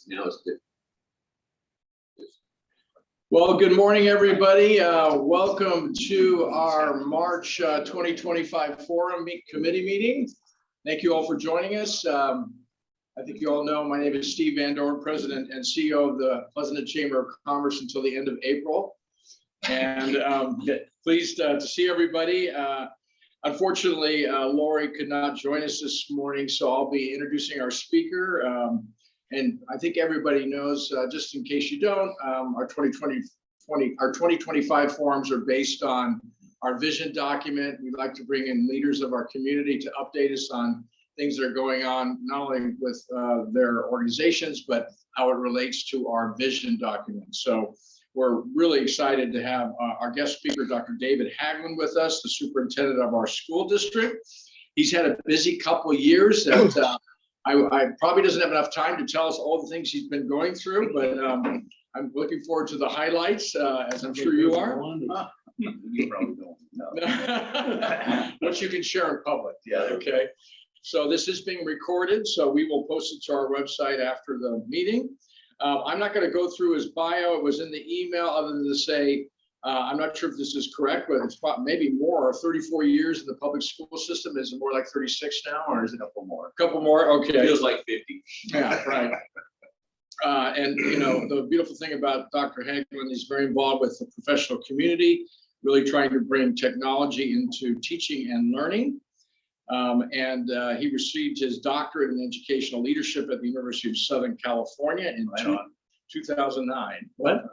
Now it's good. Well, good morning, everybody. Welcome to our March 2025 Forum Committee meeting. Thank you all for joining us. I think you all know my name is Steve Van Dorn, President and CEO of the Pleasanton Chamber of Commerce until the end of April. And pleased to see everybody. Unfortunately, Lori could not join us this morning, so I'll be introducing our speaker. And I think everybody knows, just in case you don't, our 2025 forums are based on our vision document. We'd like to bring in leaders of our community to update us on things that are going on, not only with their organizations, but how it relates to our vision document. So we're really excited to have our guest speaker, Dr. David Haglund, with us, the superintendent of our school district. He's had a busy couple of years that I probably doesn't have enough time to tell us all the things he's been going through, but I'm looking forward to the highlights, as I'm sure you are. You probably don't know. What you can share in public. Yeah. Okay. So this is being recorded, so we will post it to our website after the meeting. I'm not going to go through his bio. It was in the email, other than to say, I'm not sure if this is correct, but it's maybe more. 34 years in the public school system. Is it more like 36 now, or is it a couple more? A couple more. Okay. It feels like 50. Yeah, right. And you know, the beautiful thing about Dr. Haglund, he's very involved with the professional community, really trying to bring technology into teaching and learning. He received his doctorate in educational leadership at the University of Southern California in 2009. What?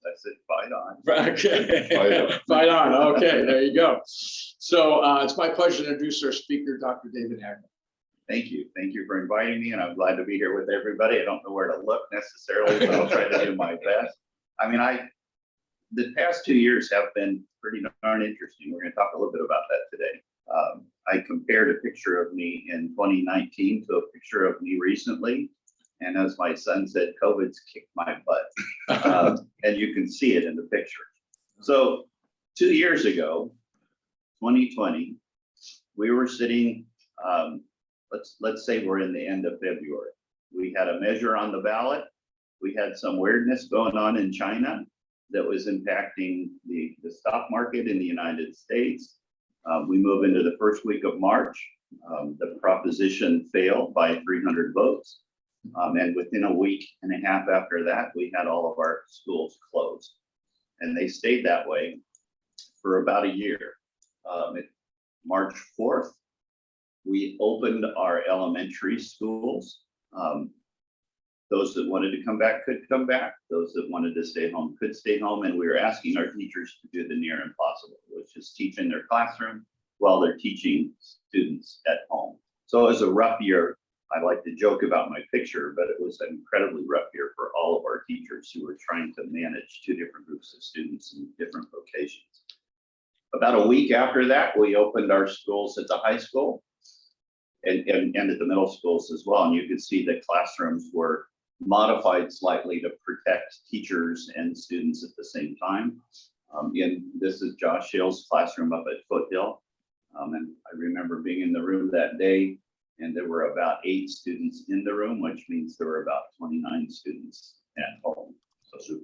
I said, fight on. Okay. Fight on. Okay, there you go. So it's my pleasure to introduce our speaker, Dr. David Haglund. Thank you. Thank you for inviting me, and I'm glad to be here with everybody. I don't know where to look necessarily, but I'll try to do my best. I mean, the past 2 years have been pretty darn interesting. We're going to talk a little bit about that today. I compared a picture of me in 2019 to a picture of me recently. And as my son said, COVID's kicked my butt. And you can see it in the picture. So 2 years ago, 2020, we were sitting, let's say we're in the end of February. We had a measure on the ballot. We had some weirdness going on in China that was impacting the stock market in the United States. We move into the first week of March. The proposition failed by 300 votes. And within a week and a half after that, we had all of our schools closed. And they stayed that way for about a year. March 4th, we opened our elementary schools. Those that wanted to come back could come back. Those that wanted to stay home could stay home. And we were asking our teachers to do the near impossible, which is teach in their classroom while they're teaching students at home. So it was a rough year. I like to joke about my picture, but it was an incredibly rough year for all of our teachers who were trying to manage two different groups of students in different locations. About a week after that, we opened our schools at the high school and at the middle schools as well. And you could see the classrooms were modified slightly to protect teachers and students at the same time. And this is Josh Hill's classroom up at Foothill. And I remember being in the room that day, and there were about 8 students in the room, which means there were about 29 students at home. So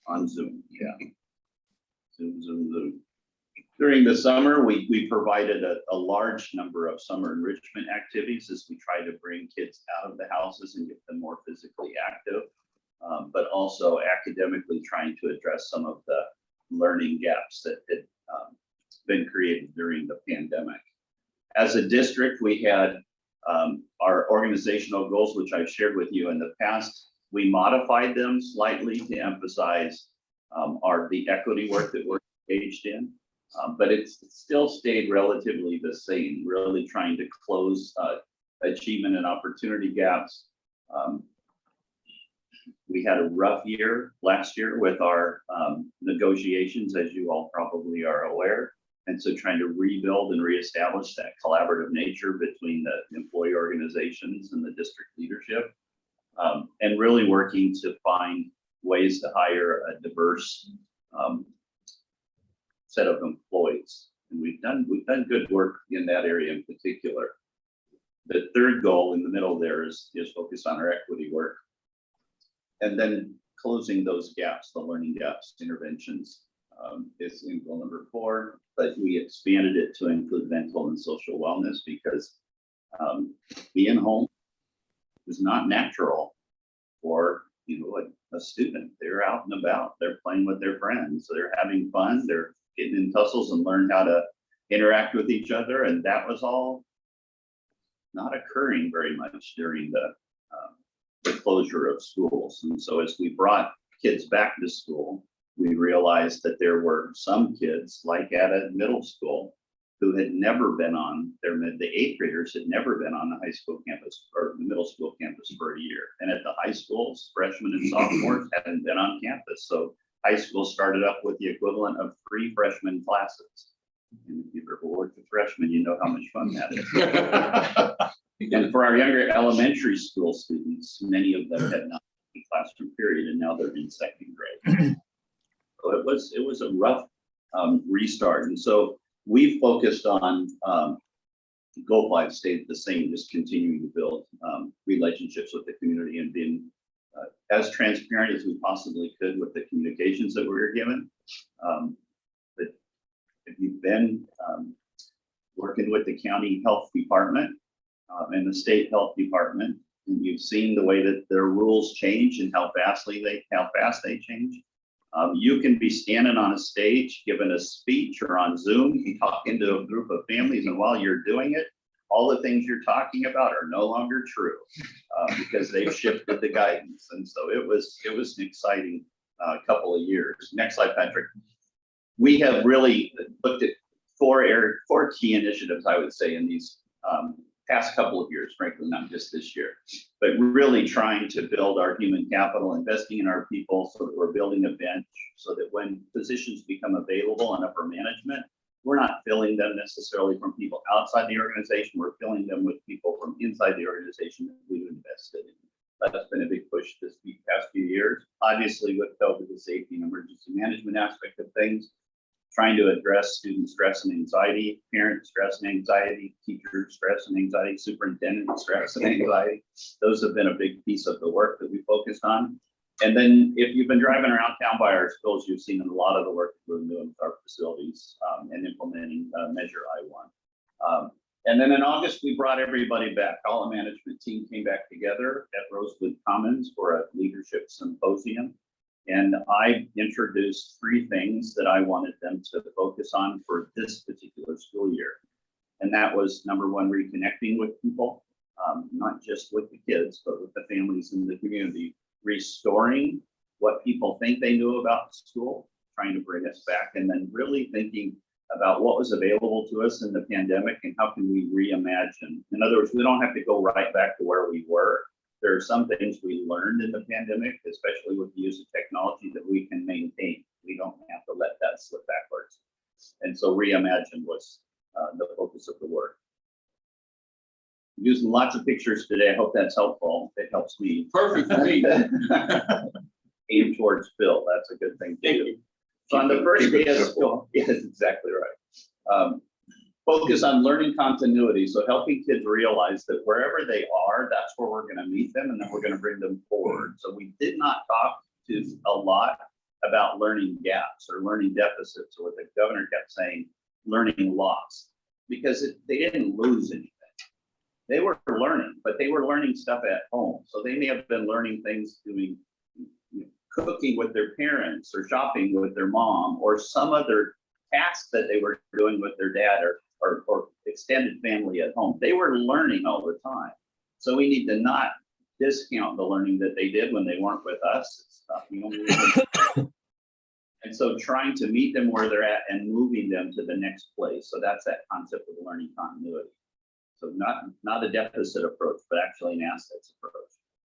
on Zoom, yeah. Zoom. During the summer, we provided a large number of summer enrichment activities as we try to bring kids out of the houses and get them more physically active, but also academically trying to address some of the learning gaps that had been created during the pandemic. As a district, we had our organizational goals, which I've shared with you in the past. We modified them slightly to emphasize the equity work that we're engaged in. But it's still stayed relatively the same, really trying to close achievement and opportunity gaps. We had a rough year last year with our negotiations, as you all probably are aware. And so trying to rebuild and reestablish that collaborative nature between the employee organizations and the district leadership, and really working to find ways to hire a diverse set of employees. And we've done good work in that area in particular. The third goal in the middle there is focus on our equity work. And then closing those gaps, the learning gaps, interventions, is in goal number 4, but we expanded it to include mental and social wellness because being home is not natural for a student. They're out and about, they're playing with their friends, they're having fun, they're getting in tussles and learn how to interact with each other, and that was all not occurring very much during the closure of schools. And so as we brought kids back to school, we realized that there were some kids, like at a middle school, who had never been on the 8th graders had never been on the high school campus or the middle school campus for a year. And at the high schools, freshmen and sophomores hadn't been on campus. So high school started up with the equivalent of 3 freshman classes. And if you've ever worked with freshmen, you know how much fun that is. And for our younger elementary school students, many of them had not been in classroom period, and now they're in 2nd grade. So it was a rough restart. And so we focused on goal 5 stayed the same, just continuing to build relationships with the community and being as transparent as we possibly could with the communications that we were given. But if you've been working with the county health department and the state health department, and you've seen the way that their rules change and how fast they change. You can be standing on a stage, giving a speech or on Zoom, you talk into a group of families, and while you're doing it, all the things you're talking about are no longer true because they've shifted the guidance. And so it was an exciting couple of years. Next slide, Patrick. We have really looked at 4 key initiatives, I would say, in these past couple of years, frankly, not just this year, but really trying to build our human capital, investing in our people so that we're building a bench so that when positions become available in upper management, we're not filling them necessarily from people outside the organization, we're filling them with people from inside the organization that we've invested in. That's been a big push this past few years. Obviously, with COVID, the safety and emergency management aspect of things, trying to address student stress and anxiety, parent stress and anxiety, teacher stress and anxiety, superintendent stress and anxiety. Those have been a big piece of the work that we focused on. And then if you've been driving around town by our schools, you've seen a lot of the work that we're doing with our facilities and implementing Measure I-1. And then in August, we brought everybody back. All the management team came back together at Rosewood Commons for a leadership symposium. And I introduced 3 things that I wanted them to focus on for this particular school year. And that was number 1, reconnecting with people, not just with the kids, but with the families in the community, restoring what people think they knew about school, trying to bring us back, and then really thinking about what was available to us in the pandemic and how can we reimagine. In other words, we don't have to go right back to where we were. There are some things we learned in the pandemic, especially with the use of technology, that we can maintain. We don't have to let that slip backwards. And so Reimagine was the focus of the work. I'm using lots of pictures today. I hope that's helpful. It helps me. Perfect. Aim towards Bill. That's a good thing to do. So on the first day of school, yes, exactly right. Focus on learning continuity. So helping kids realize that wherever they are, that's where we're going to meet them, and then we're going to bring them forward. So we did not talk a lot about learning gaps or learning deficits, or what the governor kept saying, learning loss, because they didn't lose anything. They were learning, but they were learning stuff at home. So they may have been learning things doing cooking with their parents or shopping with their mom or some other task that they were doing with their dad or extended family at home. They were learning all the time. So we need to not discount the learning that they did when they weren't with us. And so trying to meet them where they're at and moving them to the next place. So that's that concept of learning continuity. So not a deficit approach, but actually an assets approach.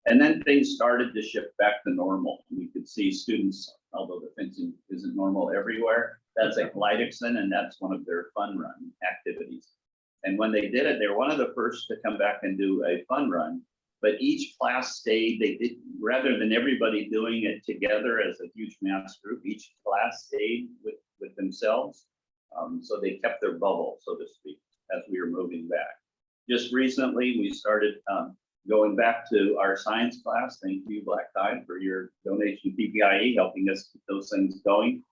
And then things started to shift back to normal. You could see students, although the fencing isn't normal everywhere, that's at Leidixon, and that's one of their fun run activities. And when they did it, they were one of the first to come back and do a fun run, but each class stayed, they did, rather than everybody doing it together as a huge mass group, each class stayed with themselves. So they kept their bubble, so to speak, as we were moving back. Just recently, we started Going back to our science class, thank you, Black Tide, for your donation to PPIE, helping us keep those things going.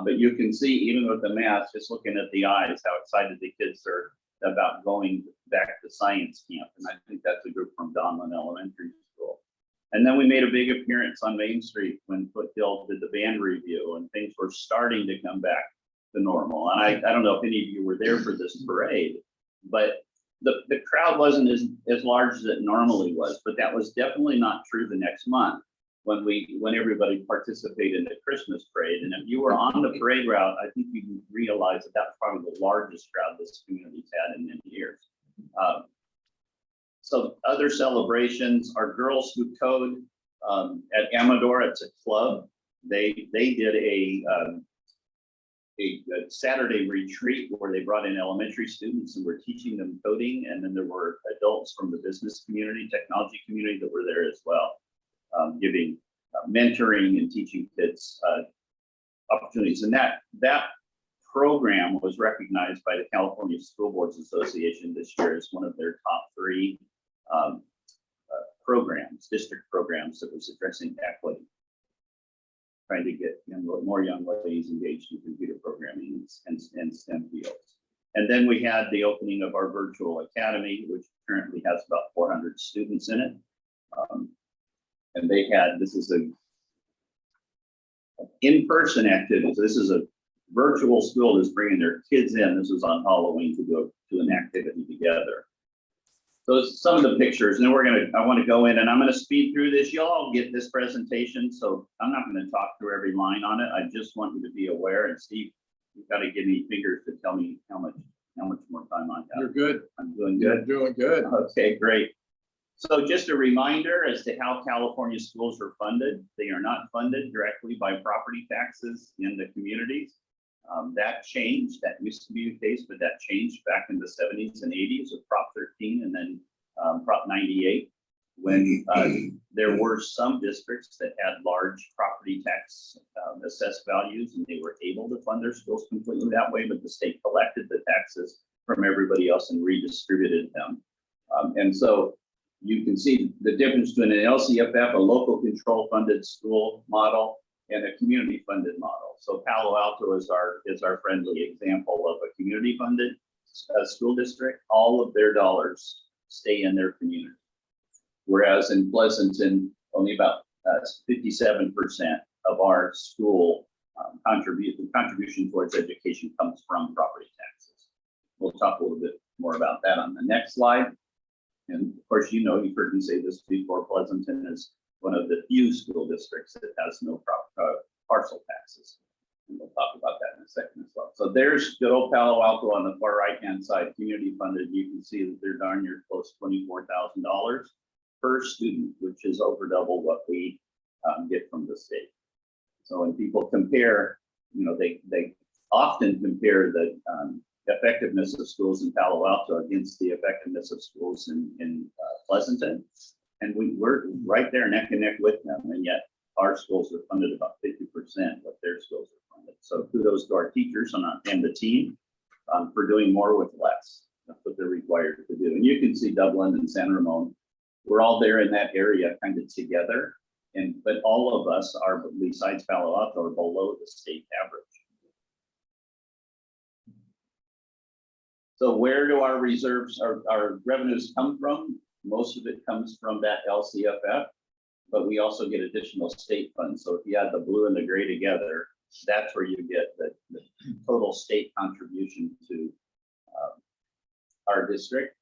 But you can see, even with the math, just looking at the eyes, how excited the kids are about going back to science camp. And I think that's a group from Donlin Elementary School. And then we made a big appearance on Main Street when Foothill did the band review, and things were starting to come back to normal. And I don't know if any of you were there for this parade, but the crowd wasn't as large as it normally was, but that was definitely not true the next month when everybody participated in the Christmas parade. And if you were on the parade route, I think you realize that that was probably the largest crowd this community's had in many years. So other celebrations, our Girls Who Code at Amador, it's a club. They did a Saturday retreat where they brought in elementary students and were teaching them coding. And then there were adults from the business community, technology community that were there as well, giving mentoring and teaching kids opportunities. And that program was recognized by the California School Boards Association this year as one of their top 3 programs, district programs that was addressing equity, trying to get more young ladies engaged in computer programming and STEM fields. And then we had the opening of our virtual academy, which currently has about 400 students in it. And they had, this is an in-person activity. So this is a virtual school that's bringing their kids in. This was on Halloween to go to an activity together. So some of the pictures, and then I want to go in and I'm going to speed through this. You'll all get this presentation, so I'm not going to talk through every line on it. I just want you to be aware. And Steve, you've got to give me figures to tell me how much more time I have. You're good. I'm doing good. You're doing good. Okay, great. So just a reminder as to how California schools are funded. They are not funded directly by property taxes in the communities. That changed. That used to be the case, but that changed back in the 70s and 80s with Prop 13 and then Prop 98, when there were some districts that had large property tax assessed values, and they were able to fund their schools completely that way, but the state collected the taxes from everybody else and redistributed them. And so you can see the difference between an LCFF, a local control funded school model, and a community funded model. So Palo Alto is our friendly example of a community funded school district. All of their dollars stay in their community. Whereas in Pleasanton, only about 57% of our school contribution towards education comes from property taxes. We'll talk a little bit more about that on the next slide. And of course, you've heard me say this before, Pleasanton is one of the few school districts that has no parcel taxes. And we'll talk about that in a second as well. So there's good old Palo Alto on the far right-hand side, community funded. You can see that they're darn near close to $24,000 per student, which is over double what we get from the state. So when people compare, they often compare the effectiveness of schools in Palo Alto against the effectiveness of schools in Pleasanton. And we're right there neck and neck with them. And yet our schools are funded about 50% what their schools are funded. So kudos to our teachers and the team for doing more with less. That's what they're required to do. And you can see Dublin and San Ramon. We're all there in that area kind of together. But all of us are, besides Palo Alto, are below the state average. So where do our reserves, our revenues come from? Most of it comes from that LCFF, but we also get additional state funds. So if you add the blue and the gray together, that's where you get the total state contribution to our district.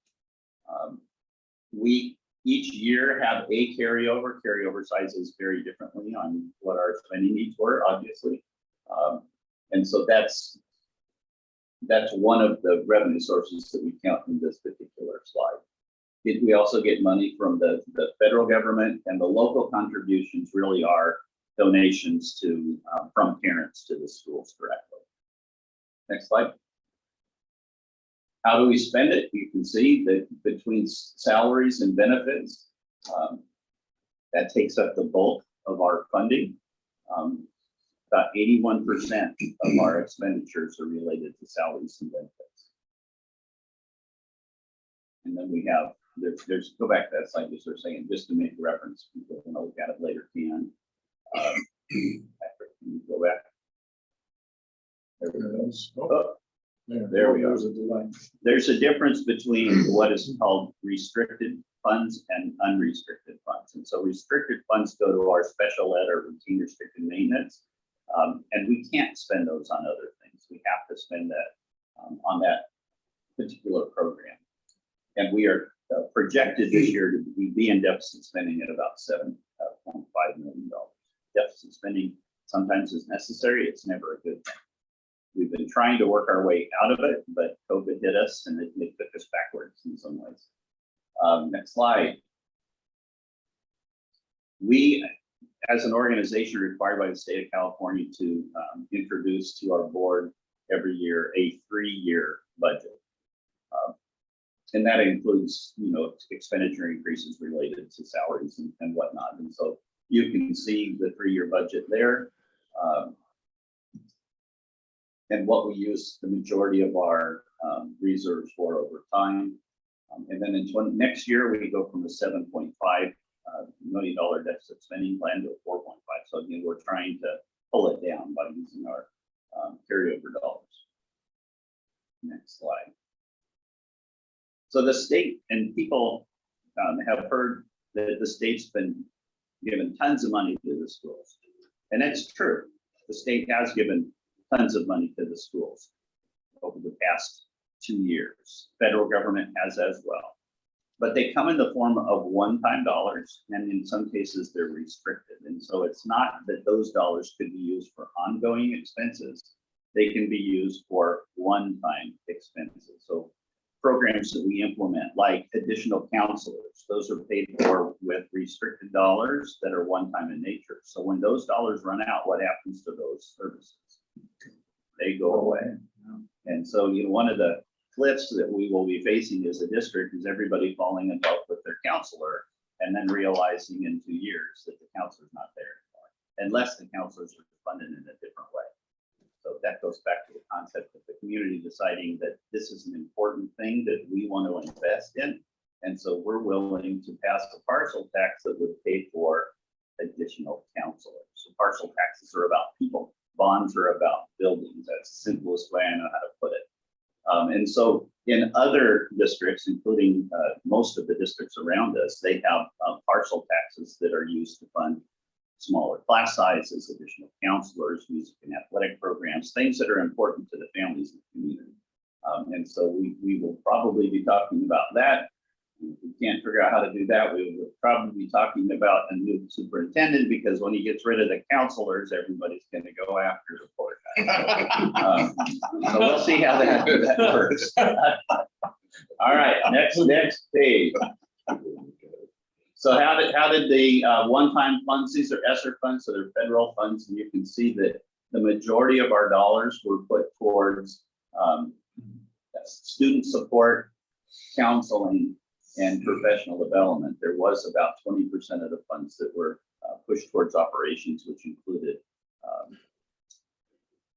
We each year have a carryover. Carryover sizes vary differently on what our spending needs were, obviously. And so that's one of the revenue sources that we count in this particular slide. We also get money from the federal government, and the local contributions really are donations from parents to the schools directly. Next slide. How do we spend it? You can see that between salaries and benefits, that takes up the bulk of our funding. About 81% of our expenditures are related to salaries and benefits. And then we have there's, go back to that slide, just for a second, just to make reference, people want to look at it later can. Patrick, can you go back? There we go. Oh, there we go. There's a difference between what is called restricted funds and unrestricted funds. And so restricted funds go to our special ed or routine restricted maintenance. And we can't spend those on other things. We have to spend that on that particular program. And we are projected this year to be in deficit spending at about $7.5 million. Deficit spending sometimes is necessary. It's never a good thing. We've been trying to work our way out of it, but COVID hit us and it took us backwards in some ways. Next slide. We, as an organization, are required by the state of California to introduce to our board every year a 3-year budget. And that includes, you know, expenditure increases related to salaries and whatnot. And so you can see the 3-year budget there. And what we use the majority of our reserves for over time. And then in next year, we go from a $7.5 million deficit spending plan to a 4.5. So again, we're trying to pull it down by using our carryover dollars. Next slide. So the state and people have heard that the state's been given tons of money to the schools. And that's true. The state has given tons of money to the schools over the past 2 years. Federal government has as well. But they come in the form of one-time dollars, and in some cases they're restricted. And so it's not that those dollars could be used for ongoing expenses. They can be used for one-time expenses. So programs that we implement, like additional counselors, those are paid for with restricted dollars that are one-time in nature. So when those dollars run out, what happens to those services? They go away. And so, you know, one of the cliffs that we will be facing as a district is everybody falling in love with their counselor and then realizing in 2 years that the counselor's not there anymore, unless the counselors are funded in a different way. So that goes back to the concept of the community deciding that this is an important thing that we want to invest in. And so we're willing to pass a parcel tax that would pay for additional counselors. So parcel taxes are about people. Bonds are about buildings. That's the simplest way I know how to put it. And so in other districts, including most of the districts around us, they have parcel taxes that are used to fund smaller class sizes, additional counselors, music and athletic programs, things that are important to the families in the community. And so we will probably be talking about that. If we can't figure out how to do that, we will probably be talking about a new superintendent, because when he gets rid of the counselors, everybody's going to go after the poor guy. So we'll see how that works. All right, next page. So how did the one-time funds, these are ESSER funds, so they're federal funds, and you can see that the majority of our dollars were put towards student support, counseling, and professional development. There was about 20% of the funds that were pushed towards operations, which included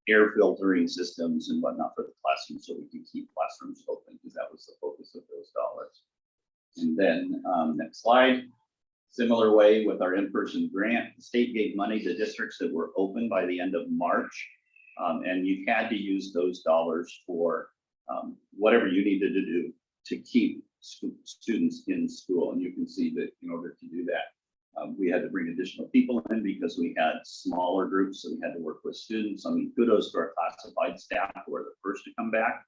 air filtering systems and whatnot for the classroom, so we can keep classrooms open, because that was the focus of those dollars. And then next slide. Similar way with our InPerson Grant, the state gave money to districts that were open by the end of March, and you had to use those dollars for whatever you needed to do to keep students in school. And you can see that in order to do that, we had to bring additional people in because we had smaller groups, so we had to work with students. I mean, kudos to our classified staff who were the first to come back.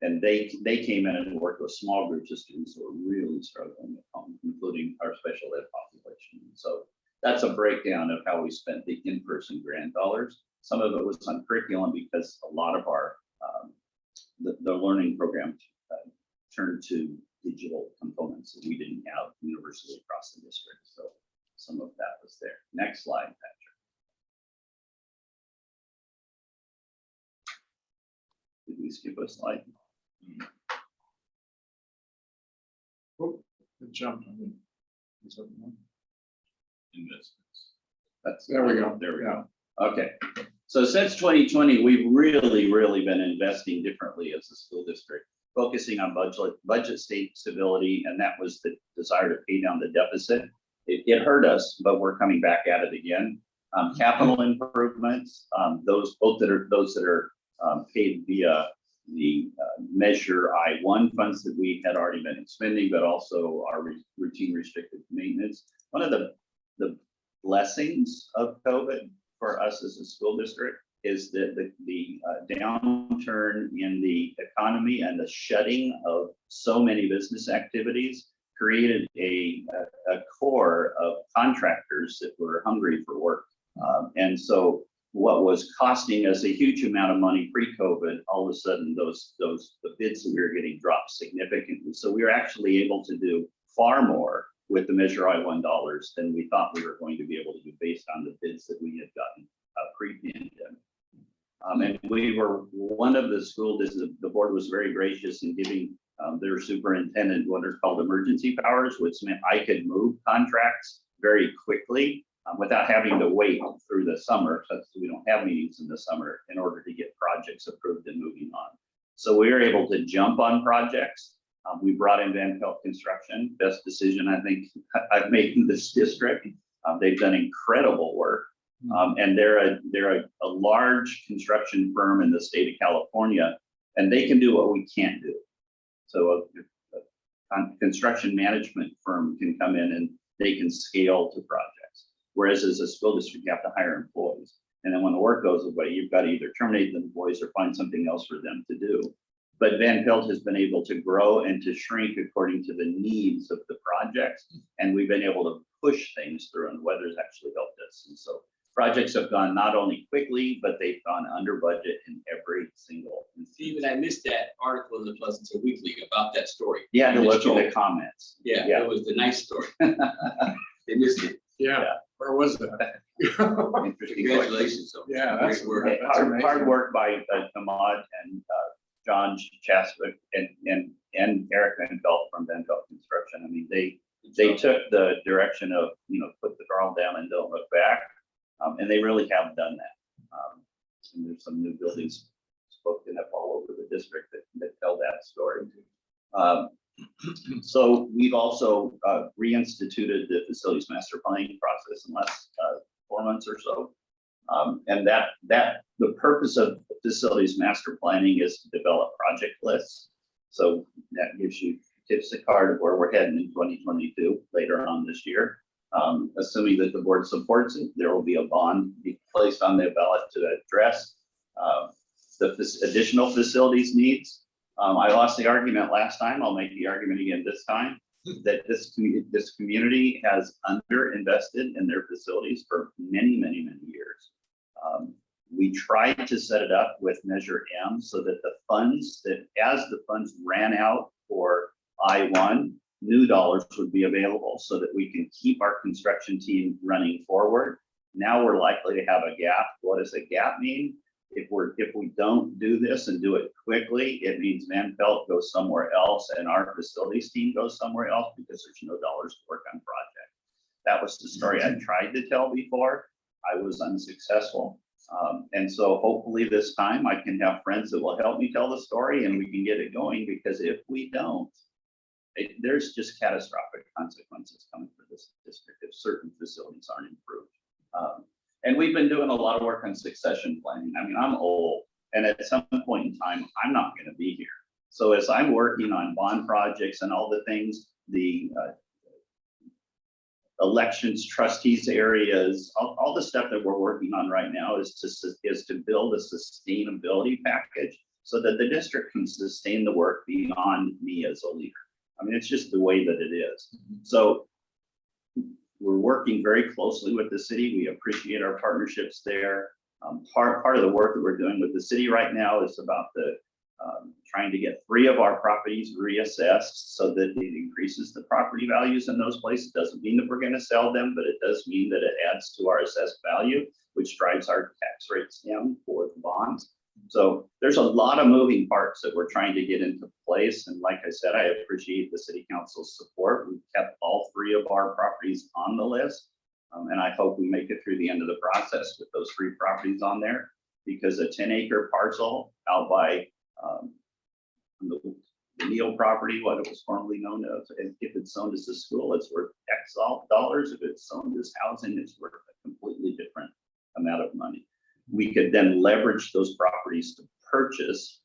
And they came in and worked with small groups of students who were really struggling at home, including our special ed population. So that's a breakdown of how we spent the InPerson Grant dollars. Some of it was on curriculum because a lot of our the learning program turned to digital components that we didn't have universally across the district. So some of that was there. Next slide, Patrick. Did we skip a slide? Oh, good jump. Investments. That's There we go. There we go. Okay. So since 2020, we've really been investing differently as a school district. focusing on budget state stability, and that was the desire to pay down the deficit. It hurt us, but we're coming back at it again. Capital improvements, those that are paid via the Measure I-1 funds that we had already been expending, but also our routine restricted maintenance. One of the blessings of COVID for us as a school district is that the downturn in the economy and the shutting of so many business activities created a core of contractors that were hungry for work. And so what was costing us a huge amount of money pre-COVID, all of a sudden the bids that we were getting dropped significantly. So we were actually able to do far more with the Measure I-1 dollars than we thought we were going to be able to do based on the bids that we had gotten pre-pandemic. And we were one of the school districts, the board was very gracious in giving their superintendent what are called emergency powers, which meant I could move contracts very quickly without having to wait through the summer, since we don't have meetings in the summer, in order to get projects approved and moving on. So we were able to jump on projects. We brought in Van Pelt Construction, best decision I think I've made in this district. They've done incredible work. And they're a large construction firm in the state of California, and they can do what we can't do. So a construction management firm can come in and they can scale to projects. Whereas as a school district, you have to hire employees. And then when the work goes away, you've got to either terminate the employees or find something else for them to do. But Van Pelt has been able to grow and to shrink according to the needs of the projects. And we've been able to push things through, and the weather's actually helped us. And so projects have gone not only quickly, but they've gone under budget in every single instance. Stephen, I missed that article in the Pleasanton Weekly about that story. Yeah, to look at the comments. Yeah, it was the nice story. They missed it. Yeah, where was that? Interesting. Congratulations. On Yeah, great that's work. Hard work by Ahmad and John Chaswick and Eric Van Pelt from Van Pelt Construction. I mean, they took the direction of, put the girl down and don't look back. And they really have done that. And there's some new buildings spoken up all over the district that tell that story. So we've also reinstituted the facilities master planning process in the last 4 months or so. And that the purpose of facilities master planning is to develop project lists. So that gives you tips a card of where we're heading in 2022 later on this year. Assuming that the board supports it, there will be a bond be placed on the ballot to address the additional facilities needs. I lost the argument last time. I'll make the argument again this time that this community has underinvested in their facilities for many, many, many years. We tried to set it up with Measure M so that the funds as the funds ran out for I-1, new dollars would be available so that we can keep our construction team running forward. Now we're likely to have a gap. What does a gap mean? If we don't do this and do it quickly, it means Van Pelt goes somewhere else and our facilities team goes somewhere else because there's no dollars to work on projects. That was the story I tried to tell before. I was unsuccessful. And so hopefully this time I can have friends that will help me tell the story and we can get it going, because if we don't, there's just catastrophic consequences coming for this district if certain facilities aren't improved. And we've been doing a lot of work on succession planning. I mean, I'm old, and at some point in time, I'm not going to be here. So as I'm working on bond projects and all the things, the elections, trustees areas, all the stuff that we're working on right now is to build a sustainability package so that the district can sustain the work beyond me as a leader. I mean, it's just the way that it is. So we're working very closely with the city. We appreciate our partnerships there. Part of the work that we're doing with the city right now is about trying to get 3 of our properties reassessed so that it increases the property values in those places. Doesn't mean that we're going to sell them, but it does mean that it adds to our assessed value, which drives our tax rates down for the bonds. So there's a lot of moving parts that we're trying to get into place. And like I said, I appreciate the city council's support. We've kept all 3 of our properties on the list. And I hope we make it through the end of the process with those 3 properties on there, because a 10-acre parcel out by the Neal property, what it was formerly known as, and if it's zoned as a school, it's worth X dollars. If it's zoned as housing, it's worth a completely different amount of money. We could then leverage those properties to purchase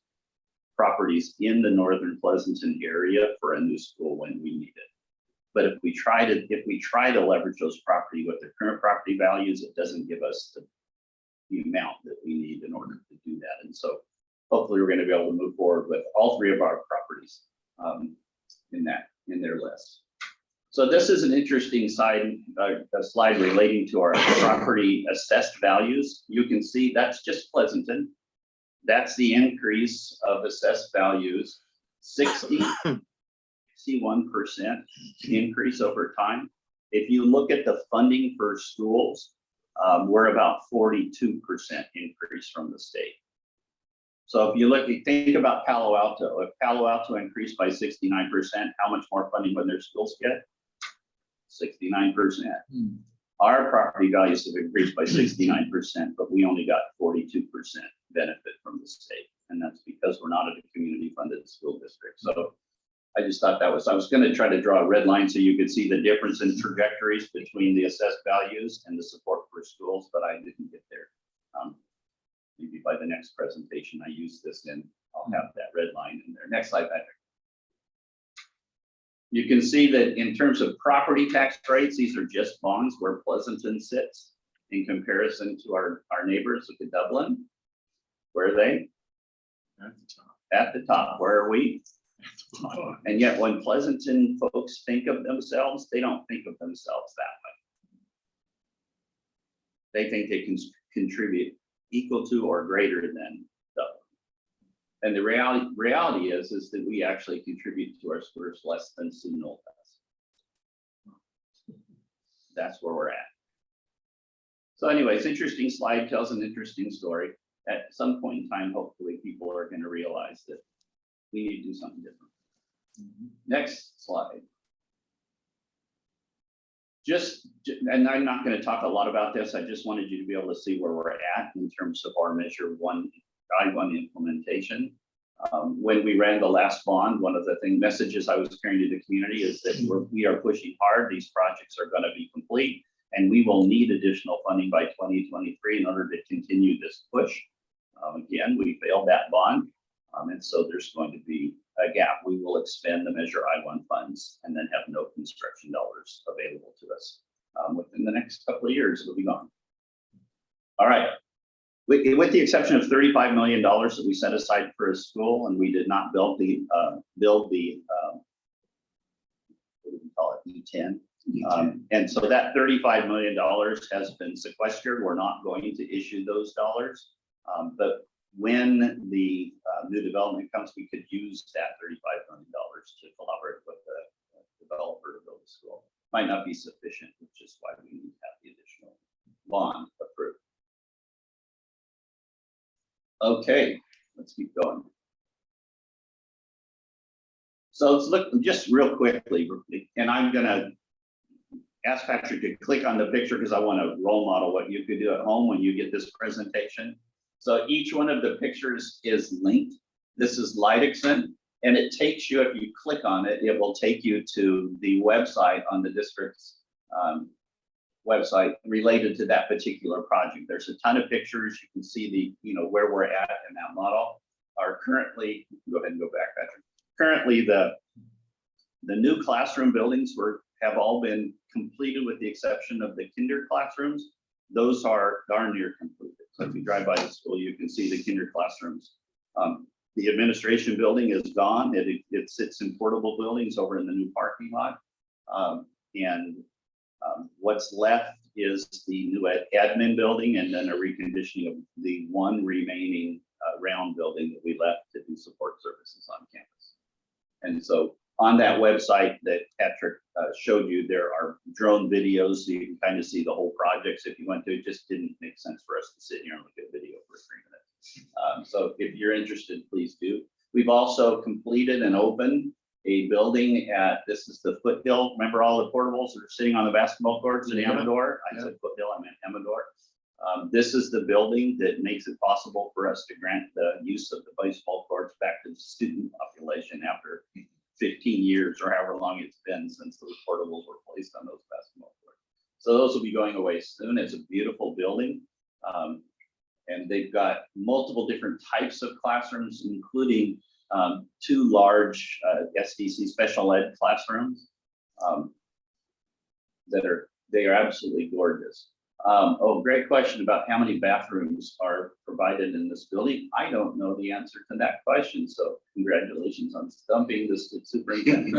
properties in the northern Pleasanton area for a new school when we need it. But if we try to leverage those property with the current property values, it doesn't give us the amount that we need in order to do that. And so hopefully we're going to be able to move forward with all three of our properties in their list. So this is an interesting slide relating to our property assessed values. You can see that's just Pleasanton. That's the increase of assessed values, 61% increase over time. If you look at the funding for schools, we're about 42% increase from the state. So if you think about Palo Alto, if Palo Alto increased by 69%, how much more funding would their schools get? 69%. Our property values have increased by 69%, but we only got 42% benefit from the state. And that's because we're not a community funded school district. So I just thought I was going to try to draw a red line so you could see the difference in trajectories between the assessed values and the support for schools, but I didn't get there. Maybe by the next presentation I use this in, I'll have that red line in there. Next slide, Patrick. You can see that in terms of property tax rates, these are just bonds where Pleasanton sits in comparison to our neighbors at Dublin. Where are they? At the top. At the top. Where are we? And yet when Pleasanton folks think of themselves, they don't think of themselves that way. They think they can contribute equal to or greater than Dublin. And the reality is that we actually contribute to our schools less than Seminole does. That's where we're at. So anyways, interesting slide, tells an interesting story. At some point in time, hopefully people are going to realize that we need to do something different. Next slide. And I'm not going to talk a lot about this. I just wanted you to be able to see where we're at in terms of our Measure I-1 implementation. When we ran the last bond, one of the messages I was carrying to the community is that we are pushing hard. These projects are going to be complete, and we will need additional funding by 2023 in order to continue this push. Again, we failed that bond, and so there's going to be a gap. We will expend the Measure I-1 funds and then have no construction dollars available to us. Within the next couple of years, it'll be gone. All right. With the exception of $35 million that we set aside for a school, and we did not build the what do we call it, E10. And so that $35 million has been sequestered. We're not going to issue those dollars. But when the new development comes, we could use that $35 million to collaborate with the developer to build a school. Might not be sufficient, which is why we need to have the additional bond approved. Okay, let's keep going. So let's look just real quickly, and I'm gonna ask Patrick to click on the picture because I want to role model what you could do at home when you get this presentation. So each one of the pictures is linked. This is Lidexon, and it takes you, if you click on it, it will take you to the website on the district's website related to that particular project. There's a ton of pictures. You can see where we're at in that model. Are currently, go ahead and go back, Patrick. Currently, the new classroom buildings have all been completed with the exception of the kinder classrooms. Those are darn near completed. So if you drive by the school, you can see the kinder classrooms. The administration building is gone. It sits in portable buildings over in the new parking lot. What's left is the new admin building and then a reconditioning of the one remaining round building that we left to do support services on campus. And so on that website that Patrick showed you, there are drone videos so you can kind of see the whole projects if you went to. It just didn't make sense for us to sit here and look at video for 3 minutes. So if you're interested, please do. We've also completed and opened a building this is the Foothill. Remember all the portables that are sitting on the basketball courts in Amador? I said Foothill, I meant Amador. This is the building that makes it possible for us to grant the use of the baseball courts back to the student population after 15 years or however long it's been since those portables were placed on those basketball courts. So those will be going away soon. It's a beautiful building. And they've got multiple different types of classrooms, including 2 large SDC special ed classrooms they are absolutely gorgeous. Oh, great question about how many bathrooms are provided in this building. I don't know the answer to that question, so congratulations on stumping this superintendent.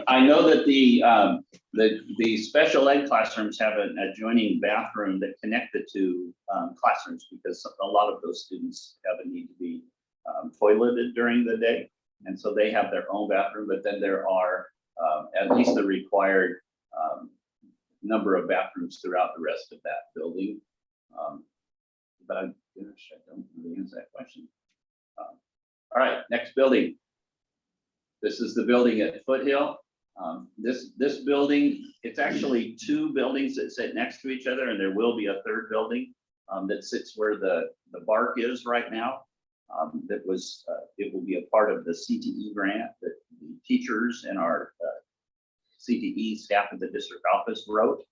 I know that the special ed classrooms have an adjoining bathroom that connect the 2 classrooms, because a lot of those students have a need to be toileted during the day, and so they have their own bathroom. But then there are at least the required number of bathrooms throughout the rest of that building. But I don't really answer that question. All right, next building. This is the building at Foothill. This building, it's actually 2 buildings that sit next to each other, and there will be a 3rd building that sits where the bark is right now. It will be a part of the CTE grant that the teachers and our CTE staff at the district office wrote.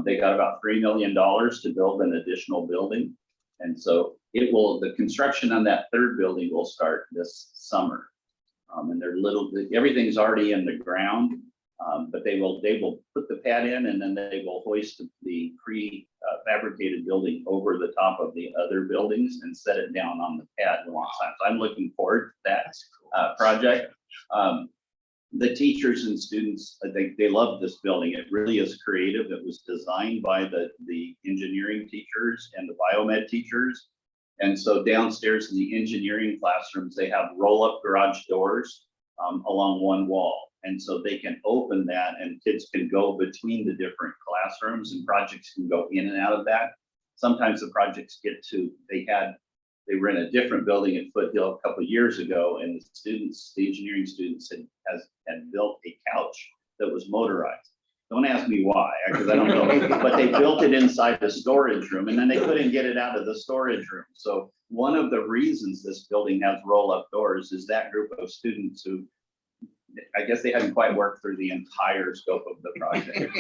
They got about $3 million to build an additional building. And so the construction on that 3rd building will start this summer. And everything's already in the ground, but they will put the pad in, and then they will hoist the pre-fabricated building over the top of the other buildings and set it down on the pad alongside. So I'm looking forward to that project. The teachers and students, they love this building. It really is creative. It was designed by the engineering teachers and the biomed teachers. And so downstairs in the engineering classrooms, they have roll-up garage doors along one wall. And so they can open that, and kids can go between the different classrooms, and projects can go in and out of that. Sometimes the projects they were in a different building at Foothill a couple of years ago, and the engineering students had built a couch that was motorized. Don't ask me why, because I don't know, but they built it inside the storage room, and then they couldn't get it out of the storage room. So one of the reasons this building has roll-up doors is that group of students who, I guess they hadn't quite worked through the entire scope of the project.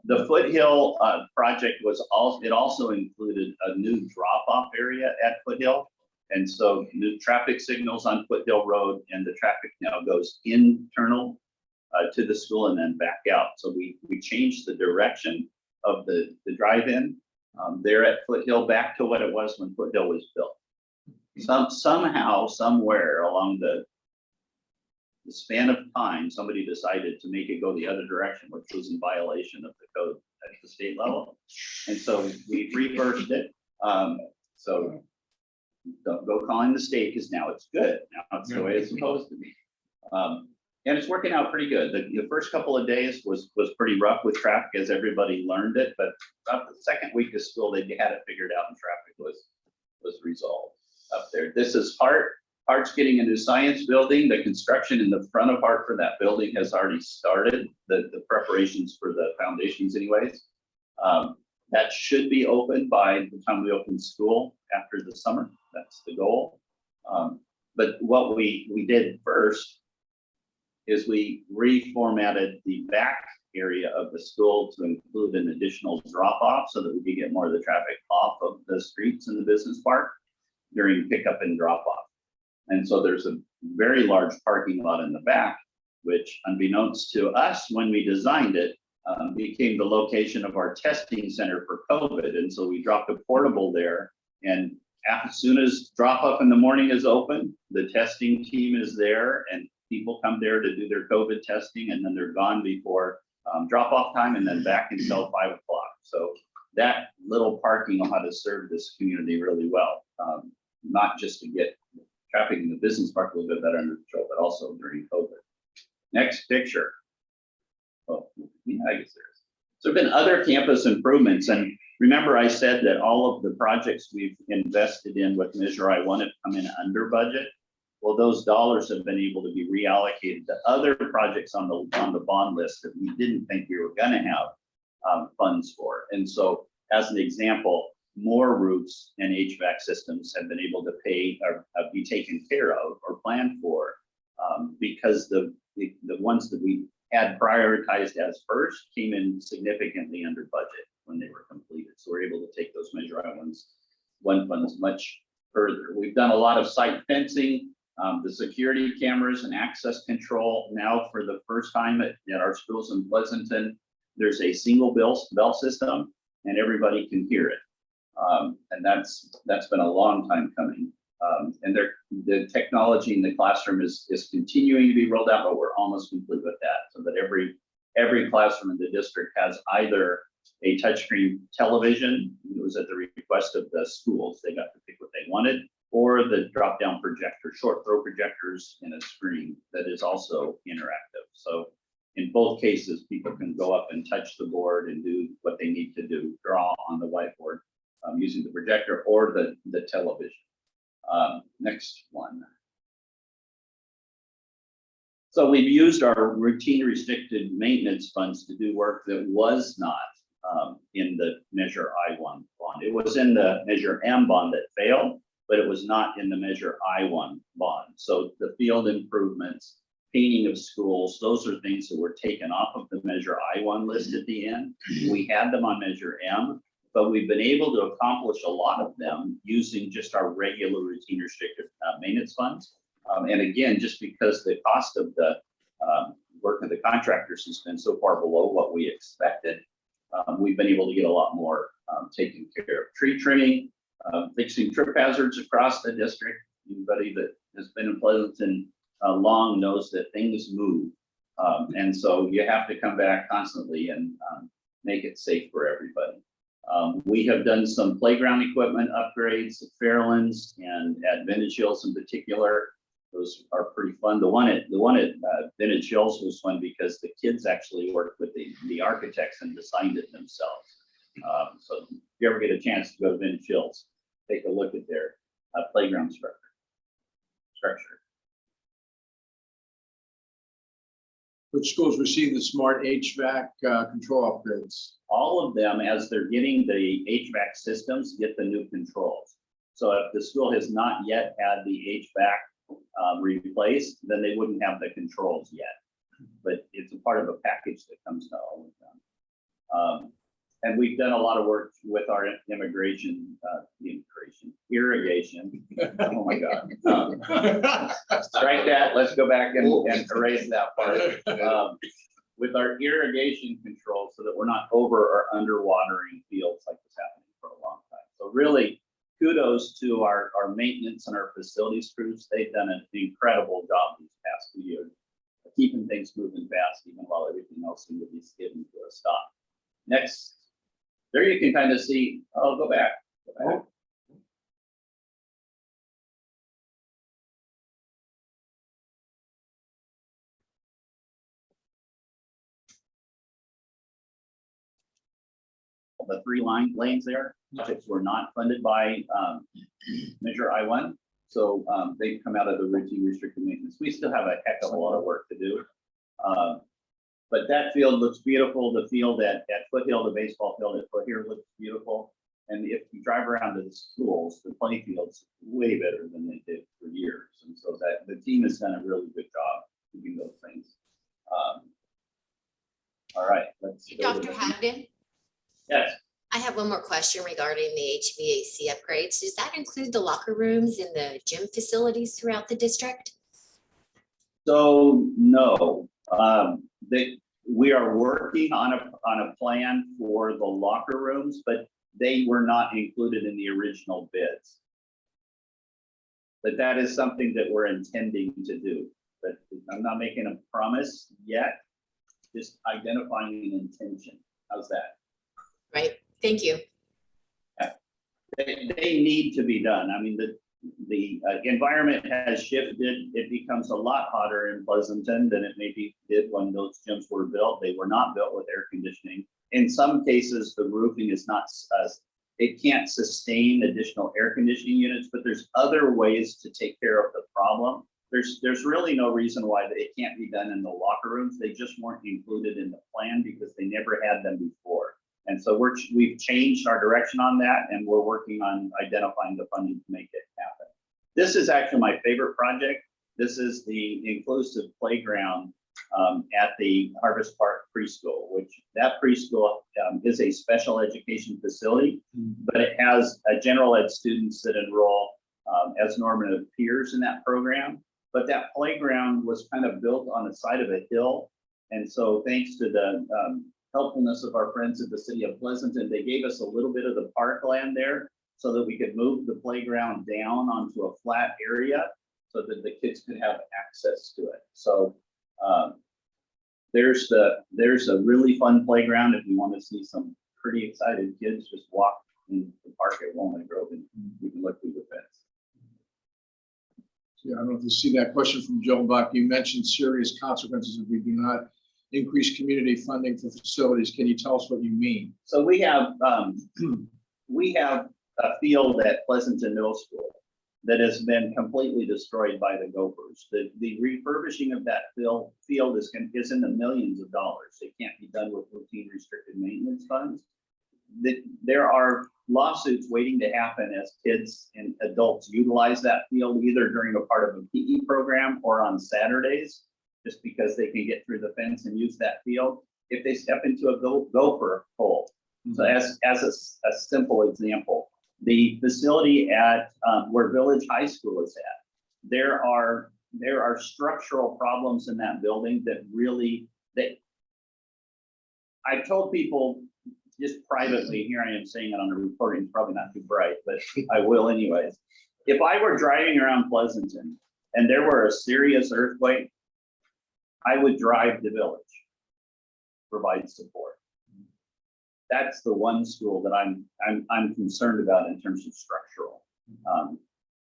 The Foothill project also included a new drop-off area at Foothill. And so new traffic signals on Foothill Road, and the traffic now goes internal to the school and then back out. So we changed the direction of the drive-in there at Foothill back to what it was when Foothill was built. Somehow, somewhere along the span of time, somebody decided to make it go the other direction, which was in violation of the code at the state level. And so we reversed it. So don't go calling the state, because now it's good. Now it's the way it's supposed to be. And it's working out pretty good. The first couple of days was pretty rough with traffic as everybody learned it, but about the 2nd week of school, they had it figured out and traffic was resolved up there. This is Hart's getting a new science building. The construction in the front of Hart for that building has already started, the preparations for the foundations anyways. That should be open by the time we open school after the summer. That's the goal. But what we did first is we reformatted the back area of the school to include an additional drop-off so that we could get more of the traffic off of the streets in the business park during pickup and drop-off. And so there's a very large parking lot in the back, which unbeknownst to us when we designed it, became the location of our testing center for COVID. And so we dropped a portable there, and as soon as drop-off in the morning is open, the testing team is there, and people come there to do their COVID testing, and then they're gone before drop-off time, and then back until 5 o'clock. So that little parking will how to serve this community really well, not just to get traffic in the business park a little bit better under control, but also during COVID. Next picture. Oh, yeah, I guess there is. So there have been other campus improvements, and remember I said that all of the projects we've invested in with Measure I-1 have come in under budget. Well, those dollars have been able to be reallocated to other projects on the bond list that we didn't think we were going to have funds for. And so as an example, more roofs and HVAC systems have been able to pay or be taken care of or planned for because the ones that we had prioritized as first came in significantly under budget when they were completed. So we're able to take those Measure I funds much further. We've done a lot of site fencing, the security cameras and access control. Now for the first time at our schools in Pleasanton, there's a single bell system and everybody can hear it. And that's been a long time coming. And the technology in the classroom is continuing to be rolled out, but we're almost complete with that, so that every classroom in the district has either a touchscreen television. It was at the request of the schools. They got to pick what they wanted, or the drop-down projector, short throw projectors and a screen that is also interactive. So in both cases, people can go up and touch the board and do what they need to do, draw on the whiteboard using the projector or the television. Next one. So we've used our routine restricted maintenance funds to do work that was not in the Measure I1 bond. It was in the Measure M bond that failed, but it was not in the Measure I1 bond. So the field improvements, painting of schools, those are things that were taken off of the Measure I1 list at the end. We had them on Measure M, but we've been able to accomplish a lot of them using just our regular routine restricted maintenance funds. And again, just because the cost of the work of the contractors has been so far below what we expected, we've been able to get a lot more taken care of. Tree trimming, fixing trip hazards across the district. Anybody that has been in Pleasanton long knows that things move. And so you have to come back constantly and make it safe for everybody. We have done some playground equipment upgrades at Fairlands and at Vintage Hills in particular. Those are pretty fun. The one at Vintage Hills was fun because the kids actually worked with the architects and designed it themselves. So if you ever get a chance to go to Vintage Hills, take a look at their playground structure. Which schools receive the smart HVAC control upgrades? All of them, as they're getting the HVAC systems, get the new controls. So if the school has not yet had the HVAC replaced, then they wouldn't have the controls yet. But it's a part of a package that comes to all of them. And we've done a lot of work with our irrigation. Oh my God. Strike that. Let's go back and erase that part. With our irrigation control so that we're not over or underwatering fields like was happening for a long time. So really kudos to our maintenance and our facilities crews. They've done an incredible job these past 2 years, keeping things moving fast, even while everything else seemed to be skidding to a stop. Next, there you can kind of see, oh, go back. The 3 lanes there, projects were not funded by Measure I1. So they come out of the routine restricted maintenance. We still have a heck of a lot of work to do. But that field looks beautiful. The field at Foothill, the baseball field at Foothill looks beautiful. And if you drive around to the schools, the play field's way better than they did for years. And so that the team has done a really good job doing those things. All right, let's go. Dr. Haglund, Yes. I have one more question regarding the HVAC upgrades. Does that include the locker rooms and the gym facilities throughout the district? So no, we are working on a plan for the locker rooms, but they were not included in the original bids. But that is something that we're intending to do. But I'm not making a promise yet, just identifying an intention. How's that? Right, thank you. They need to be done. I mean, the environment has shifted. It becomes a lot hotter in Pleasanton than it maybe did when those gyms were built. They were not built with air conditioning. In some cases, the roofing is not, it can't sustain additional air conditioning units, but there's other ways to take care of the problem. There's really no reason why it can't be done in the locker rooms. They just weren't included in the plan because they never had them before. And so we've changed our direction on that, and we're working on identifying the funding to make it happen. This is actually my favorite project. This is the inclusive playground at the Harvest Park Preschool, which that preschool is a special education facility, but it has general ed students that enroll as normative peers in that program. But that playground was kind of built on the side of a hill. And so thanks to the helpfulness of our friends at the city of Pleasanton, they gave us a little bit of the parkland there so that we could move the playground down onto a flat area so that the kids could have access to it. So there's a really fun playground if you want to see some pretty excited kids just walk in the park at Walnut Grove, and you can look through the fence. Yeah, I don't know if you see that question from Joe Buck. You mentioned serious consequences if we do not increase community funding for facilities. Can you tell us what you mean? So we have a field at Pleasanton Middle School that has been completely destroyed by the Gophers. The refurbishing of that field is in the millions of dollars. It can't be done with routine restricted maintenance funds. There are lawsuits waiting to happen as kids and adults utilize that field either during a part of a PE program or on Saturdays, just because they can get through the fence and use that field if they step into a gopher hole. So as a simple example, the facility at where Village High School is at, there are structural problems in that building that I've told people just privately, here I am saying it on a recording, probably not too bright, but I will anyways. If I were driving around Pleasanton and there were a serious earthquake, I would drive the Village, provide support. That's the one school that I'm concerned about in terms of structural.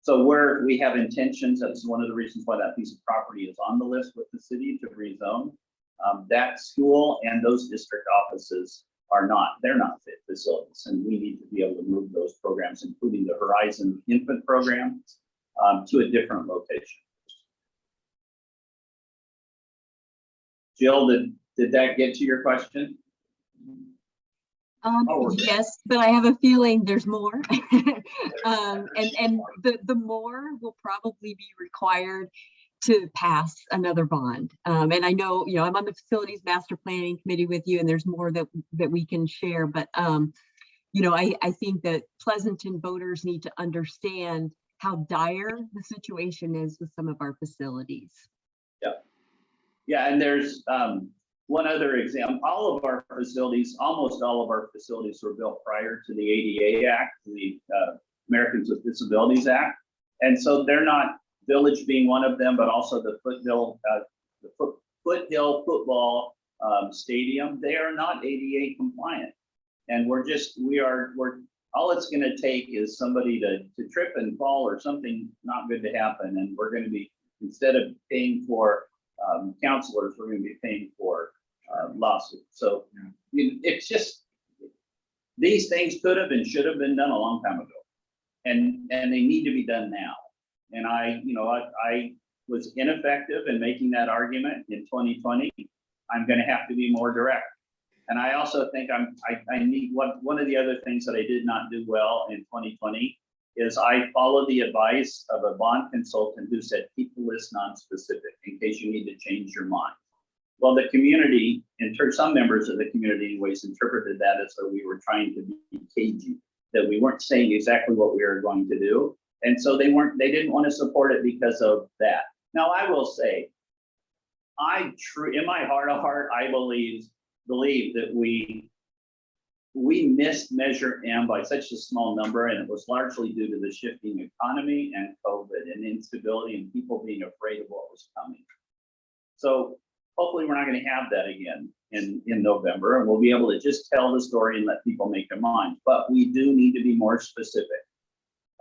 So where we have intentions, that's one of the reasons why that piece of property is on the list with the city to rezone. That school and those district offices they're not fit facilities, and we need to be able to move those programs, including the Horizon Infant program, to a different location. Jill, did that get to your question? Yes, but I have a feeling there's more. And the more will probably be required to pass another bond. And I know, I'm on the facilities master planning committee with you, and there's more that we can share. But, I think that Pleasanton voters need to understand how dire the situation is with some of our facilities. Yeah, and there's one other example. Almost all of our facilities were built prior to the ADA Act, the Americans with Disabilities Act. And so they're not, Village being one of them, but also the Foothill football stadium, they are not ADA compliant. And all it's going to take is somebody to trip and fall or something not good to happen. And we're going to be, instead of paying for counselors, we're going to be paying for lawsuits. So it's just, these things could have and should have been done a long time ago. And they need to be done now. And I was ineffective in making that argument in 2020. I'm going to have to be more direct. And I also think I need one of the other things that I did not do well in 2020 is I followed the advice of a bond consultant who said, keep the list non-specific in case you need to change your mind. Well, the community, some members of the community anyways, interpreted that as though we were trying to be cagey, that we weren't saying exactly what we were going to do. And so they didn't want to support it because of that. Now, I will say, in my heart of heart, I believe that we missed Measure M by such a small number, and it was largely due to the shifting economy and COVID and instability and people being afraid of what was coming. So hopefully we're not going to have that again in November, and we'll be able to just tell the story and let people make their minds. But we do need to be more specific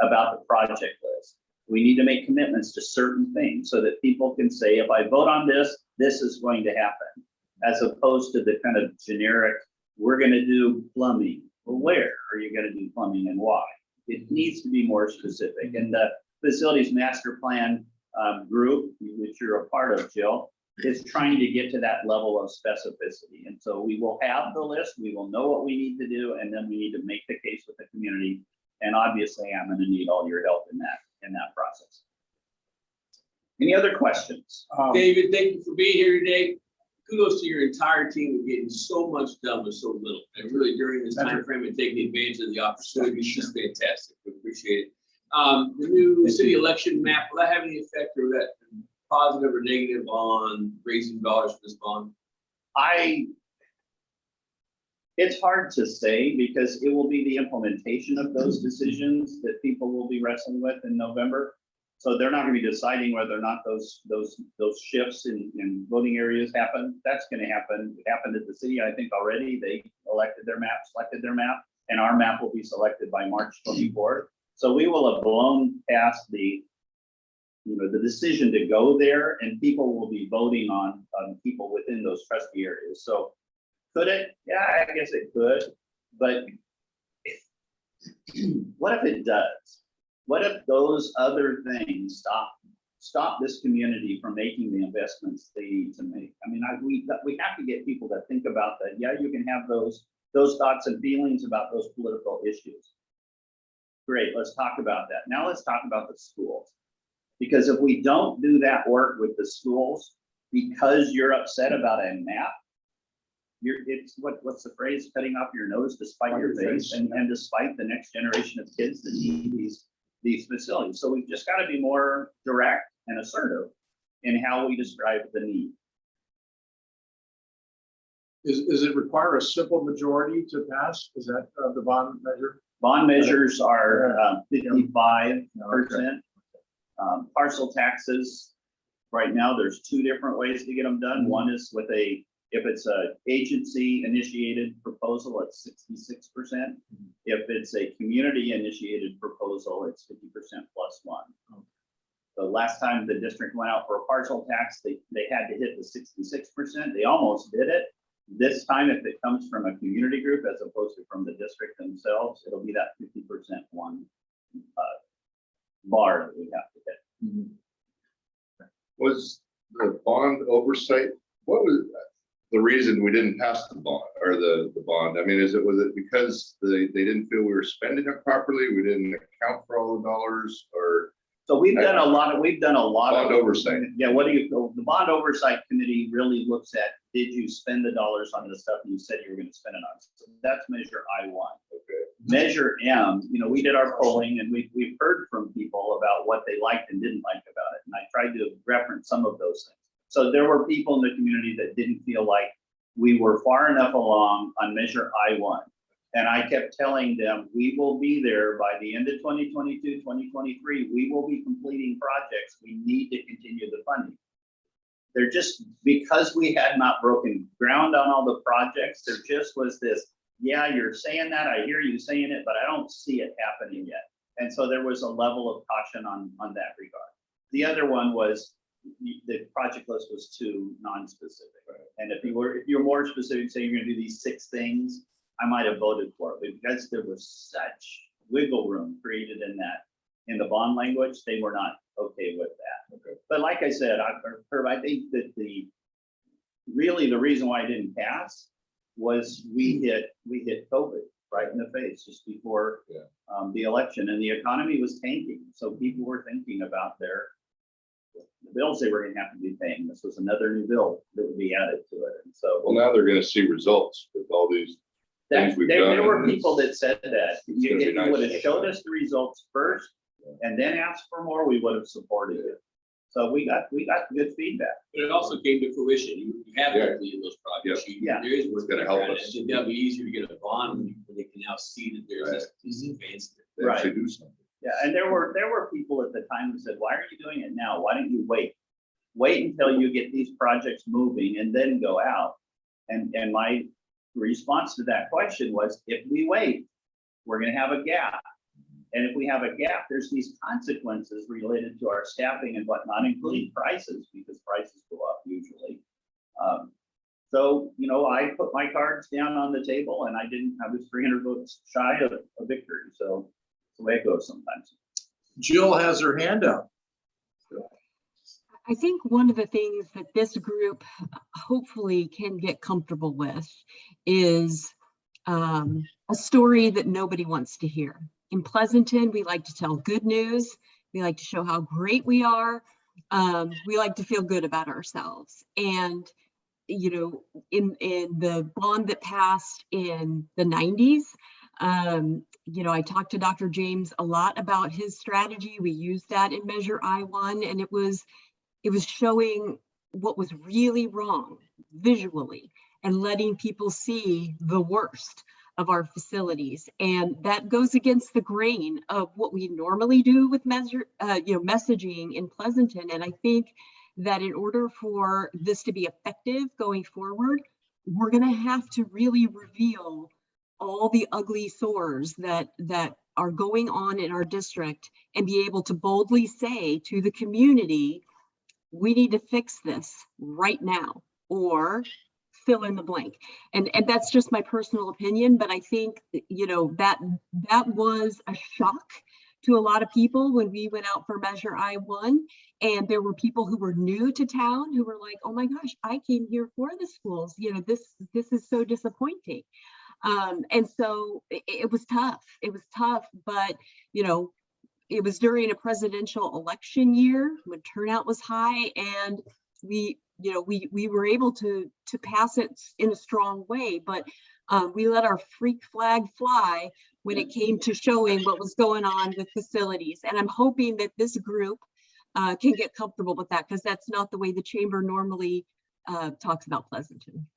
about the project list. We need to make commitments to certain things so that people can say, if I vote on this, this is going to happen, as opposed to the kind of generic, we're going to do plumbing. Well, where are you going to do plumbing and why? It needs to be more specific. And the facilities master plan group, which you're a part of, Jill, is trying to get to that level of specificity. And so we will have the list, we will know what we need to do, and then we need to make the case with the community. And obviously, I'm going to need all your help in that process. Any other questions? David, thank you for being here today. Kudos to your entire team for getting so much done with so little. And really during this time frame and taking advantage of the opportunities, it's just fantastic. We appreciate it. The new city election map, will that have any effect or that positive or negative on raising dollars for this bond? It's hard to say because it will be the implementation of those decisions that people will be wrestling with in November. So they're not going to be deciding whether or not those shifts in voting areas happen. That's going to happen. It happened at the city, I think already. They elected their map, selected their map, and our map will be selected by March 24th. So we will have blown past the decision to go there, and people will be voting on people within those trustee areas. So could it? Yeah, I guess it could. But what if it does? What if those other things stop this community from making the investments they need to make? I mean, we have to get people to think about that. Yeah, you can have those thoughts and feelings about those political issues. Great, let's talk about that. Now let's talk about the schools. Because if we don't do that work with the schools, because you're upset about a map, it's what's the phrase? Cutting off your nose despite your face, and despite the next generation of kids that need these facilities. So we've just got to be more direct and assertive in how we describe the need. Is it require a simple majority to pass? Is that the bond measure? Bond measures are 55%. Parcel taxes, right now, there's two different ways to get them done. One is with if it's a agency initiated proposal, it's 66%. If it's a community initiated proposal, it's 50% plus one. The last time the district went out for a parcel tax, they had to hit the 66%. They almost did it. This time, if it comes from a community group as opposed to from the district themselves, it'll be that 50% one bar that we have to hit. Was the bond oversight, what was the reason we didn't pass the bond or the bond? I mean, was it because they didn't feel we were spending it properly? We didn't account for all the dollars, or? So we've done a lot of Bond oversight. Yeah, the bond oversight committee really looks at, did you spend the dollars on the stuff you said you were going to spend it on? So that's measure I1. Okay. Measure M, we did our polling and we've heard from people about what they liked and didn't like about it. And I tried to reference some of those things. So there were people in the community that didn't feel like we were far enough along on measure I1. And I kept telling them, we will be there by the end of 2022, 2023, we will be completing projects. We need to continue the funding. They're just, because we had not broken ground on all the projects, there just was this, yeah, you're saying that, I hear you saying it, but I don't see it happening yet. And so there was a level of caution on that regard. The other one was the project list was too non-specific. Right. And if you're more specific, say you're gonna do these 6 things, I might have voted for it, but because there was such wiggle room created in the bond language, they were not okay with that. Okay. But like I said, I think that the reason why I didn't pass was we hit COVID right in the face just before the election, and the economy was tanking. So people were thinking about the bills they were going to have to be paying. This was another new bill that would be added to it. And so, well, now they're going to see results with all these things we've done. There were people that said that if you would have showed us the results first and then asked for more, we would have supported it. So we got good feedback. But it also came to fruition. You have to complete those projects. There is what's going to help us. I think that'll be easier to get a bond when they can now see that there's this advancement. They actually do something. Yeah, and there were people at the time who said, why are you doing it now? Why don't you wait? Wait until you get these projects moving and then go out. And my response to that question was, if we wait, we're going to have a gap. And if we have a gap, there's these consequences related to our staffing and whatnot, including prices, because prices go up usually. So, I put my cards down on the table and I was 300 votes shy of a victory. So that's the way it goes sometimes. Jill has her hand up. I think one of the things that this group hopefully can get comfortable with is a story that nobody wants to hear. In Pleasanton, we like to tell good news. We like to show how great we are. We like to feel good about ourselves. And, you know, in the bond that passed in the 90s, you know, I talked to Dr. James a lot about his strategy. We used that in Measure I-1, and it was showing what was really wrong visually and letting people see the worst of our facilities. And that goes against the grain of what we normally do with messaging in Pleasanton. And I think that in order for this to be effective going forward, we're going to have to really reveal all the ugly sores that are going on in our district and be able to boldly say to the community, we need to fix this right now, or fill in the blank. And that's just my personal opinion, but I think, you know, that was a shock to a lot of people when we went out for Measure I-1. And there were people who were new to town who were like, oh my gosh, I came here for the schools. You know, this is so disappointing. And so it was tough. It was tough, but, you know, it was during a presidential election year when turnout was high, and we were able to pass it in a strong way, but we let our freak flag fly when it came to showing what was going on with facilities. And I'm hoping that this group can get comfortable with that, because that's not the way the chamber normally talks about Pleasanton.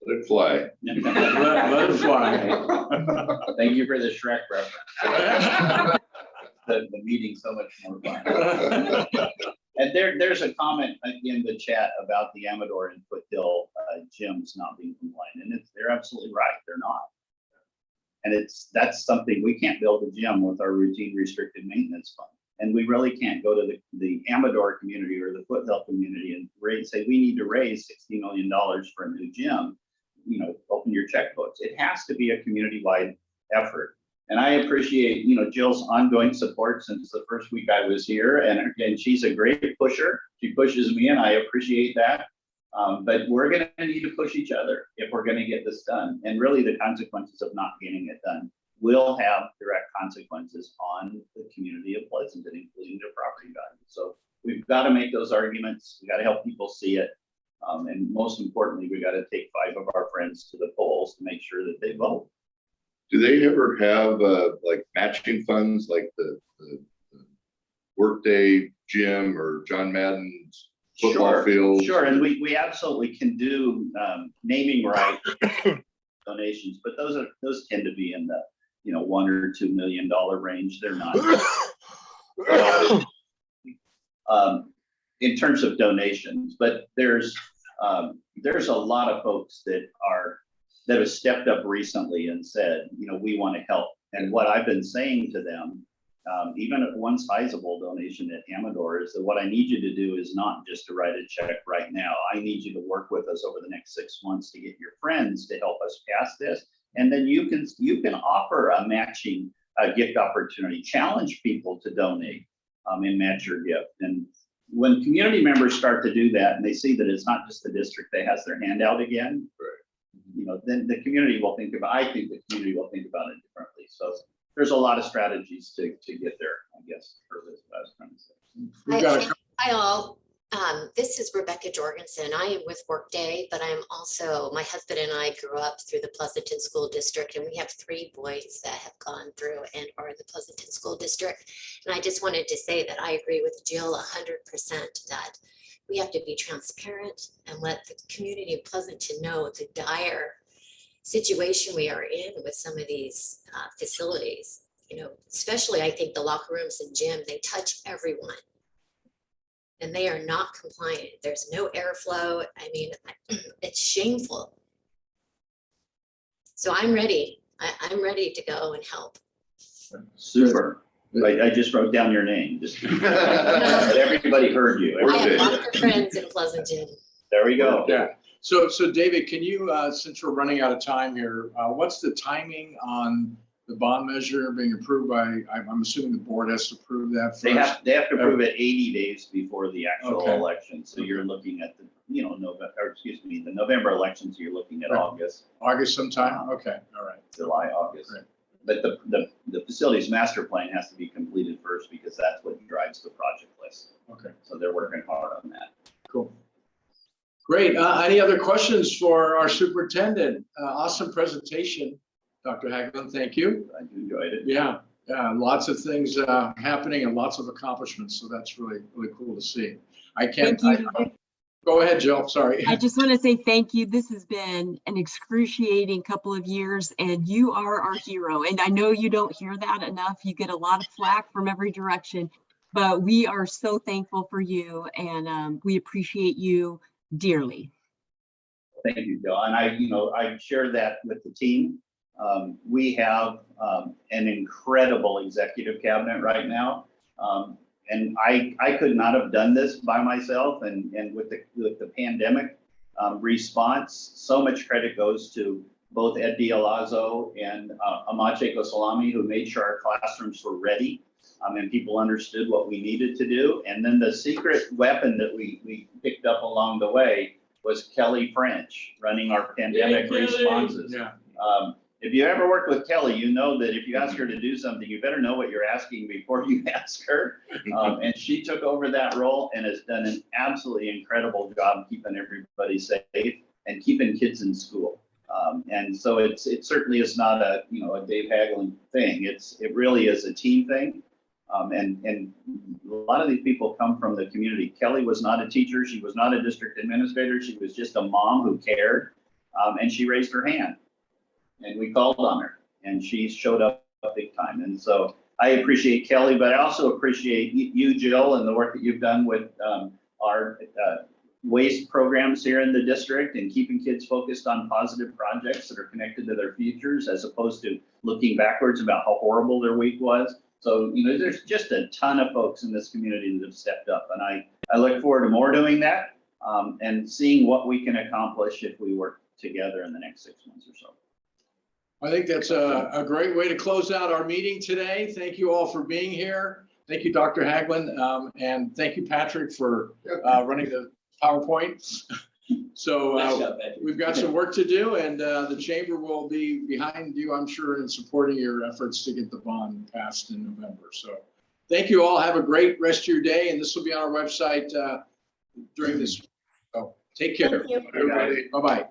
Let it fly. Let it fly. Thank you for the Shrek reference. The meeting's so much more fun. And there's a comment in the chat about the Amador and Foothill gyms not being compliant, and they're absolutely right, they're not. And that's something, we can't build a gym with our routine restricted maintenance fund. And we really can't go to the Amador community or the Foothill community and say, we need to raise $60 million for a new gym. You know, open your checkbooks. It has to be a community-wide effort. And I appreciate, you know, Jill's ongoing support since the first week I was here. And she's a great pusher. She pushes me, and I appreciate that. But we're going to need to push each other if we're going to get this done. And really, the consequences of not getting it done will have direct consequences on the community of Pleasanton, including their property value. So we've got to make those arguments. We got to help people see it. And most importantly, we got to take 5 of our friends to the polls to make sure that they vote. Do they ever have like matching funds, like the Workday gym or John Madden's football field? Sure, and we absolutely can do naming right donations, but those tend to be in the, you know, $1 or $2 million range. They're not. In terms of donations, but there's a lot of folks that have stepped up recently and said, you know, we want to help. And what I've been saying to them, even if one sizable donation at Amador, is that what I need you to do is not just to write a check right now. I need you to work with us over the next 6 months to get your friends to help us pass this. And then you can offer a matching gift opportunity, challenge people to donate and match your gift. And when community members start to do that and they see that it's not just the district that has their hand out again, you know, then the community will think about, I think the community will think about it differently. So there's a lot of strategies to get there, I guess, for this last trying to say. Hi all. This is Rebecca Jorgensen. I am with Workday, but I'm also, my husband and I grew up through the Pleasanton School District, and we have 3 boys that have gone through and are in the Pleasanton School District. And I just wanted to say that I agree with Jill 100% that we have to be transparent and let the community of Pleasanton know the dire situation we are in with some of these facilities. You know, especially I think the locker rooms and gym, they touch everyone. And they are not compliant. There's no airflow. I mean, it's shameful. So I'm ready. I'm ready to go and help. Super. I just wrote down your name. Just but everybody heard you. I have lots of friends in Pleasanton. There we go. Yeah. So David, can you, since we're running out of time here, what's the timing on the bond measure being approved by, I'm assuming the board has to approve that first. They have to approve it 80 days before the actual Okay. election. So you're looking at the, the November election, so you're looking at Right. August, August sometime? Okay, all right. July, August. Great. But the facilities master plan has to be completed first because that's what drives the project list. Okay, So they're working hard on that. cool. Great. Any other questions for our superintendent? Awesome presentation, Dr. Haglund. Thank you. I enjoyed it. Yeah, lots of things happening and lots of accomplishments. So that's really, really cool to see. Thank you. Go ahead, Jill. Sorry. I just want to say thank you. This has been an excruciating couple of years and you are our hero. And I know you don't hear that enough. You get a lot of flack from every direction, but we are so thankful for you and we appreciate you dearly. Thank you, Joe. And I share that with the team. We have an incredible executive cabinet right now. And I could not have done this by myself. And with the pandemic response, so much credit goes to both Ed Dialazzo and Amache Kosalami, who made sure our classrooms were ready and people understood what we needed to do. And then the secret weapon that we picked up along the way was Kelly French running our pandemic responses. Yeah. If you ever worked with Kelly, you know that if you ask her to do something, you better know what you're asking before you ask her. And she took over that role and has done an absolutely incredible job keeping everybody safe and keeping kids in school. And so it certainly is not a Dave Haglund thing. It really is a team thing. And a lot of these people come from the community. Kelly was not a teacher. She was not a district administrator. She was just a mom who cared. And she raised her hand. And we called on her and she showed up big time. And so I appreciate Kelly, but I also appreciate you, Jill, and the work that you've done with our waste programs here in the district and keeping kids focused on positive projects that are connected to their futures as opposed to looking backwards about how horrible their week was. So, there's just a ton of folks in this community that have stepped up. And I look forward to more doing that and seeing what we can accomplish if we work together in the next 6 months or so. I think that's a great way to close out our meeting today. Thank you all for being here. Thank you, Dr. Haglund. And thank you, Patrick, for running the PowerPoint. So Nice job, Patrick. we've got some work to do and the chamber will be behind you, I'm sure, in supporting your efforts to get the bond passed in November. So thank you all. Have a great rest of your day. And this will be on our website during this. So take care. Thank you. Everybody. Bye-bye.